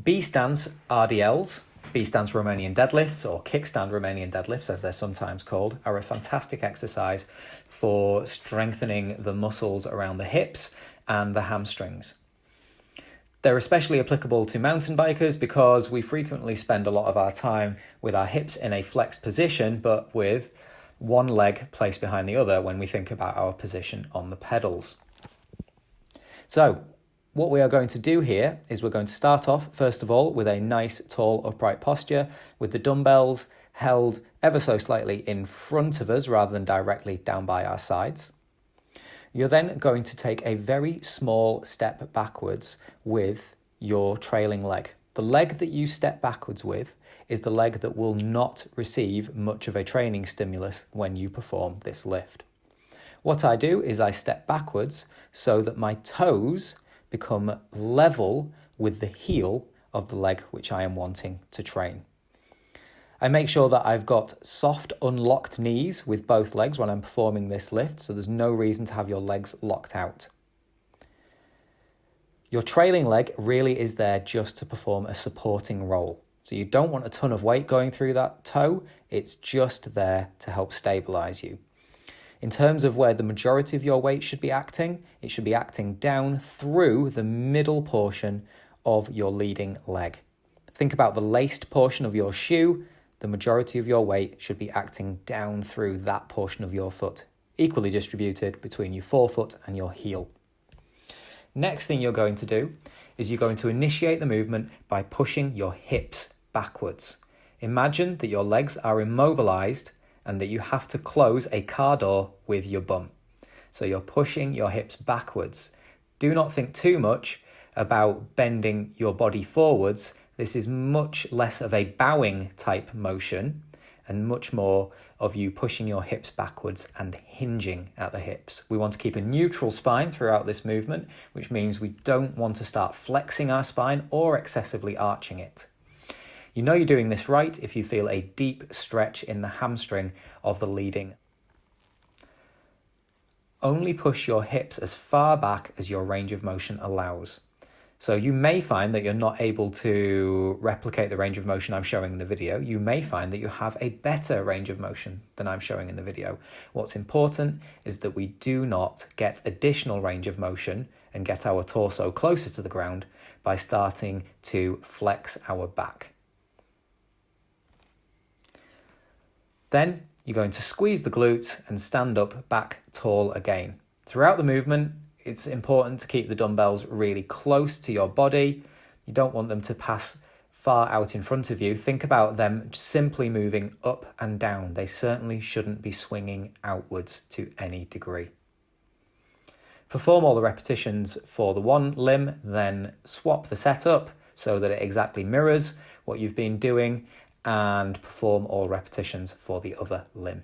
B stance RDLs, B stance Romanian deadlifts, or kickstand Romanian deadlifts as they're sometimes called, are a fantastic exercise for strengthening the muscles around the hips and the hamstrings. They're especially applicable to mountain bikers because we frequently spend a lot of our time with our hips in a flexed position, but with one leg placed behind the other when we think about our position on the pedals. So what we are going to do here is we're going to start off, first of all, with a nice tall upright posture with the dumbbells held ever so slightly in front of us rather than directly down by our sides. You're then going to take a very small step backwards with your trailing leg. The leg that you step backwards with is the leg that will not receive much of a training stimulus when you perform this lift. What I do is I step backwards so that my toes become level with the heel of the leg which I am wanting to train. I make sure that I've got soft, unlocked knees with both legs when I'm performing this lift, so there's no reason to have your legs locked out. Your trailing leg really is there just to perform a supporting role. So you don't want a ton of weight going through that toe, it's just there to help stabilize you. In terms of where the majority of your weight should be acting, it should be acting down through the middle portion of your leading leg. Think about the laced portion of your shoe. The majority of your weight should be acting down through that portion of your foot, equally distributed between your forefoot and your heel. Next thing you're going to do is you're going to initiate the movement by pushing your hips backwards. Imagine that your legs are immobilized and that you have to close a car door with your bum. So you're pushing your hips backwards. Do not think too much about bending your body forwards. This is much less of a bowing type motion and much more of you pushing your hips backwards and hinging at the hips. We want to keep a neutral spine throughout this movement, which means we don't want to start flexing our spine or excessively arching it. You know you're doing this right if you feel a deep stretch in the hamstring of the leading. Only push your hips as far back as your range of motion allows. So you may find that you're not able to replicate the range of motion I'm showing in the video. You may find that you have a better range of motion than I'm showing in the video. What's important is that we do not get additional range of motion and get our torso closer to the ground by starting to flex our back. Then you're going to squeeze the glutes and stand up back tall again. Throughout the movement, it's important to keep the dumbbells really close to your body. You don't want them to pass far out in front of you. Think about them simply moving up and down. They certainly shouldn't be swinging outwards to any degree. Perform all the repetitions for the one limb, then swap the setup so that it exactly mirrors what you've been doing, and perform all repetitions for the other limb.